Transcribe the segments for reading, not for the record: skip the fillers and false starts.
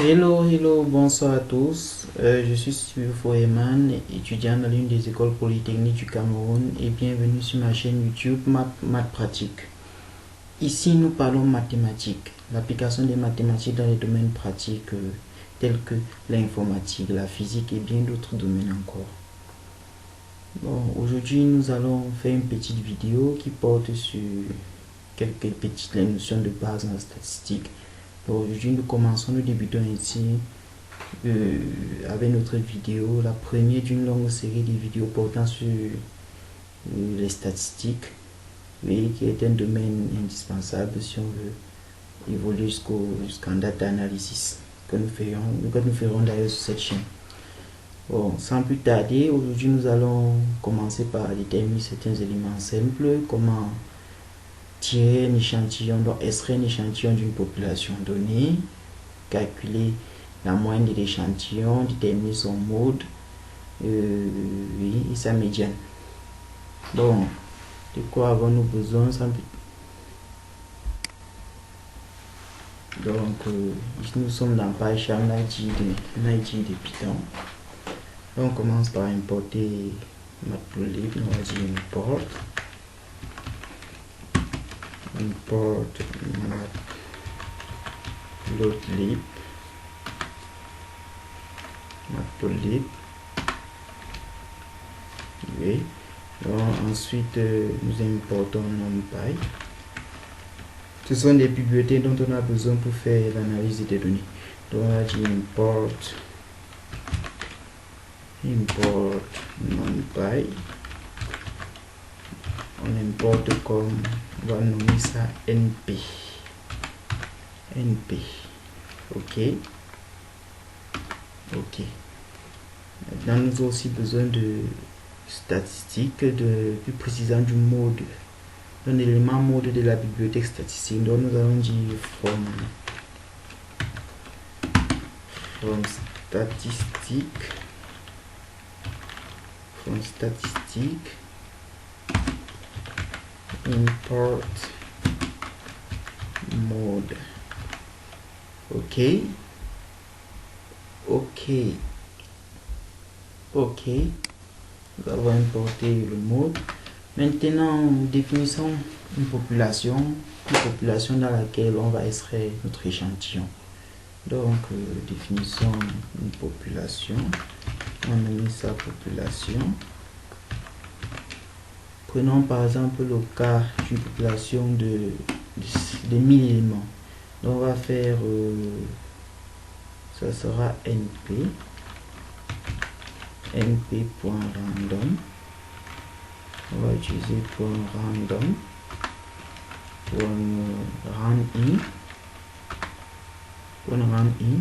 Hello, bonsoir à tous. Je suis Steve Foreman, étudiant dans l'une des écoles polytechniques du Cameroun et bienvenue sur ma chaîne YouTube Maths Pratique. Ici, nous parlons mathématiques, l'application des mathématiques dans les domaines pratiques tels que l'informatique, la physique et bien d'autres domaines encore. Bon, aujourd'hui, nous allons faire une petite vidéo qui porte sur quelques petites notions de base en statistique. Aujourd'hui, nous débutons ici avec notre vidéo, la première d'une longue série de vidéos portant sur les statistiques, oui, qui est un domaine indispensable si on veut évoluer jusqu'en data analysis, que nous ferons d'ailleurs sur cette chaîne. Bon, sans plus tarder, aujourd'hui nous allons commencer par déterminer certains éléments simples, comment tirer un échantillon, donc extraire un échantillon d'une population donnée, calculer la moyenne de l'échantillon, déterminer son mode et sa médiane. Donc, de quoi avons-nous besoin sans but? Donc, ici nous sommes dans PyCharm ID de Python. Donc, on commence par importer Matplotlib. On va dire import Matplotlib. Oui. Donc, ensuite, nous importons NumPy. Ce sont des bibliothèques dont on a besoin pour faire l'analyse des données. Donc, on va dire import NumPy. On importe comme, on va nommer ça NP. Ok. Maintenant, nous avons aussi besoin de statistiques, plus précisément du mode, un élément mode de la bibliothèque statistique. Donc nous allons dire from statistique import mode. Ok. Nous avons importé le mode. Maintenant, définissons une population dans laquelle on va extraire notre échantillon. Donc, définissons une population. On met sa population. Prenons par exemple le cas d'une population de 1000 éléments. Donc, on va faire, ça sera np.random. On va utiliser .random .randin.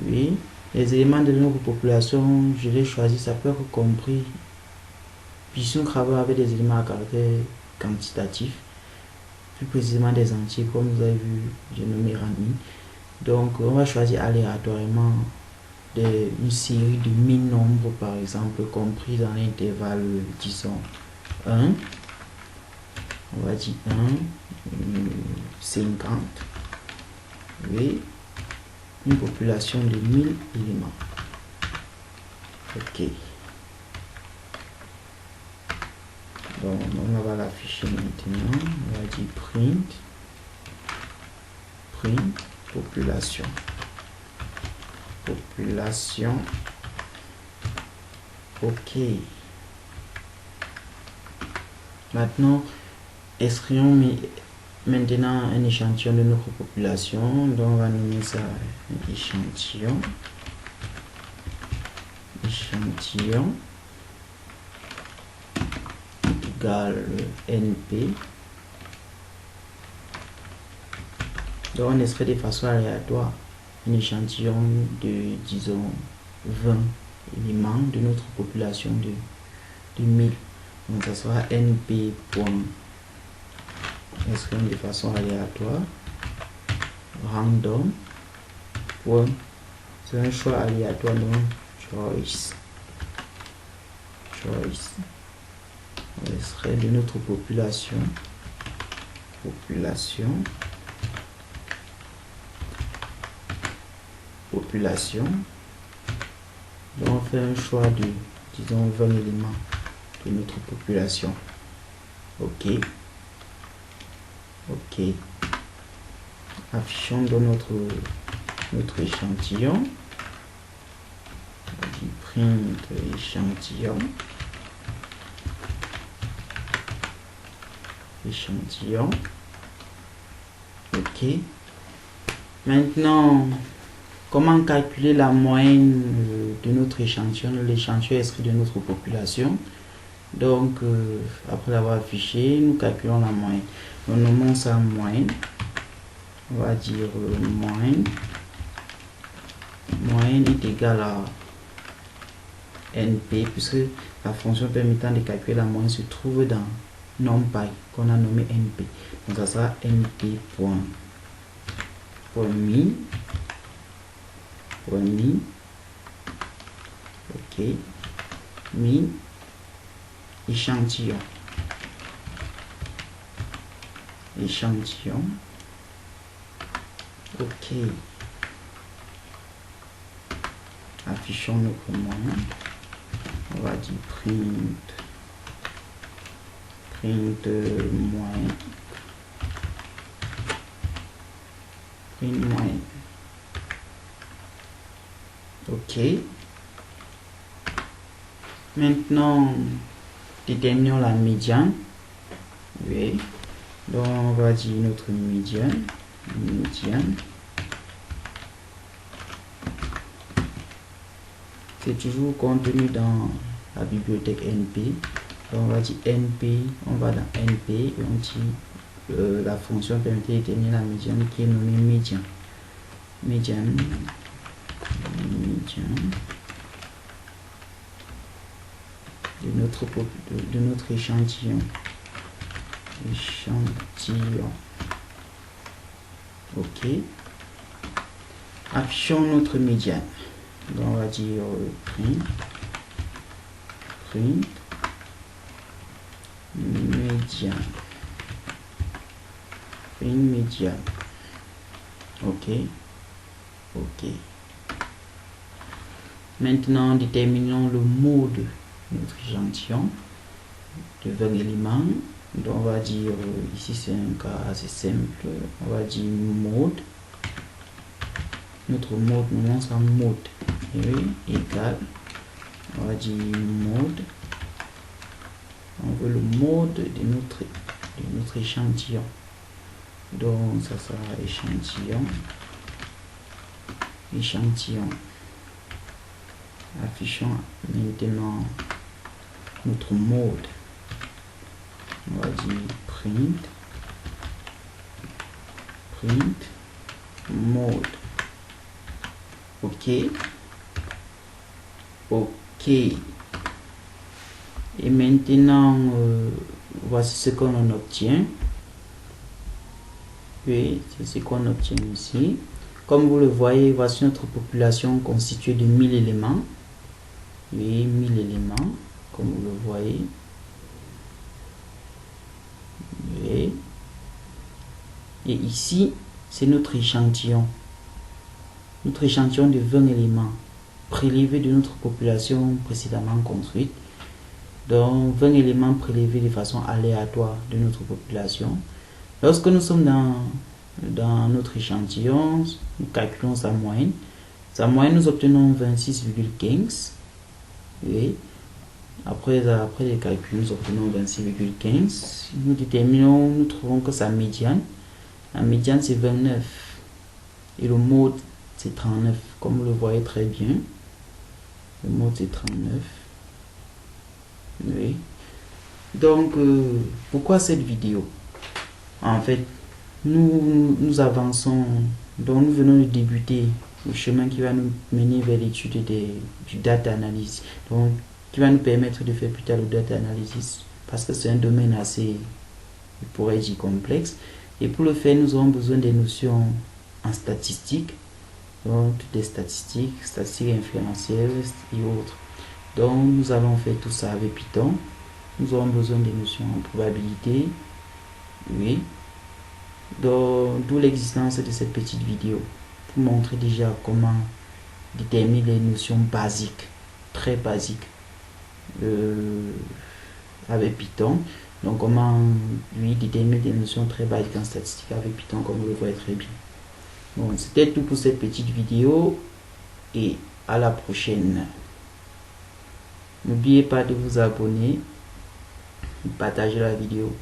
Oui, les éléments de notre population, je l'ai choisi, ça peut être compris. Puis nous travaillons avec des éléments à caractère quantitatif, plus précisément des entiers, comme vous avez vu, j'ai nommé randin. Donc on va choisir aléatoirement une série de 1000 nombres, par exemple, compris dans l'intervalle, disons 1, on va dire 1, 50, oui, une population de 1000 éléments. Ok. Donc on va l'afficher maintenant. On va dire print population. Ok. Maintenant, extrayons maintenant un échantillon de notre population. Donc on va nommer ça échantillon égale NP. Donc on extrait de façon aléatoire un échantillon de, disons, 20 éléments de notre population de 1000. Donc ça sera np. Extrait de façon aléatoire random. C'est un choix aléatoire, donc choice. On extrait de notre population population. Donc on fait un choix de, disons, 20 éléments de notre population. OK. OK. Affichons dans notre échantillon. On dit print échantillon. Échantillon. OK. Maintenant, comment calculer la moyenne de notre échantillon, l'échantillon inscrit de notre population? Donc, après l'avoir affiché, nous calculons la moyenne. Nous nommons ça moyenne. On va dire moyenne. Moyenne est égale à NP, puisque la fonction permettant de calculer la moyenne se trouve dans NumPy, qu'on a nommé NP. Donc, ça sera NP point mi. OK. Mi échantillon. OK. Affichons notre moyenne. On va dire print moyenne. Print moyenne. OK. Maintenant, déterminons la médiane. Oui. Donc, on va dire notre médiane. C'est toujours contenu dans la bibliothèque NP. Donc, on va dire NP, on va dans NP et on dit la fonction permet de déterminer la médiane qui est nommée médiane. Médiane de notre échantillon. OK. Affichons notre médiane. Donc on va dire print médiane. OK. Maintenant, déterminons le mode de notre échantillon de 20 éléments. Donc on va dire ici c'est un cas assez simple. On va dire mode. Notre mode, nous lançons ça mode. Et égal. On va dire mode. On veut le mode de notre échantillon. Donc ça sera échantillon. Affichons maintenant notre mode. On va dire print mode. OK. Et maintenant, voici ce qu'on obtient. Oui, c'est ce qu'on obtient ici. Comme vous le voyez, voici notre population constituée de 1000 éléments. Oui, 1000 éléments, comme vous le voyez. Oui. Et ici, c'est notre échantillon. Notre échantillon de 20 éléments prélevés de notre population précédemment construite. Donc, 20 éléments prélevés de façon aléatoire de notre population. Lorsque nous sommes dans notre échantillon, nous calculons sa moyenne. Sa moyenne, nous obtenons 26,15. Oui. Après les calculs, nous obtenons 26,15. Nous déterminons, nous trouvons que sa médiane. La médiane, c'est 29. Et le mode, c'est 39. Comme vous le voyez très bien. Le mode, c'est 39. Oui. Donc, pourquoi cette vidéo? En fait, nous avançons. Donc, nous venons de débuter le chemin qui va nous mener vers l'étude du data analysis. Donc, qui va nous permettre de faire plus tard le data analysis. Parce que c'est un domaine assez, je pourrais dire, complexe. Et pour le faire, nous aurons besoin des notions en statistique. Donc, des statistiques inférentielles et autres. Donc, nous allons faire tout ça avec Python. Nous aurons besoin des notions en probabilité. Oui. D'où l'existence de cette petite vidéo. Pour montrer déjà comment déterminer les notions basiques, très basiques, avec Python. Donc comment lui déterminer des notions très basiques en statistique avec Python, comme vous le voyez très bien. Bon, c'était tout pour cette petite vidéo et à la prochaine. N'oubliez pas de vous abonner et partager la vidéo.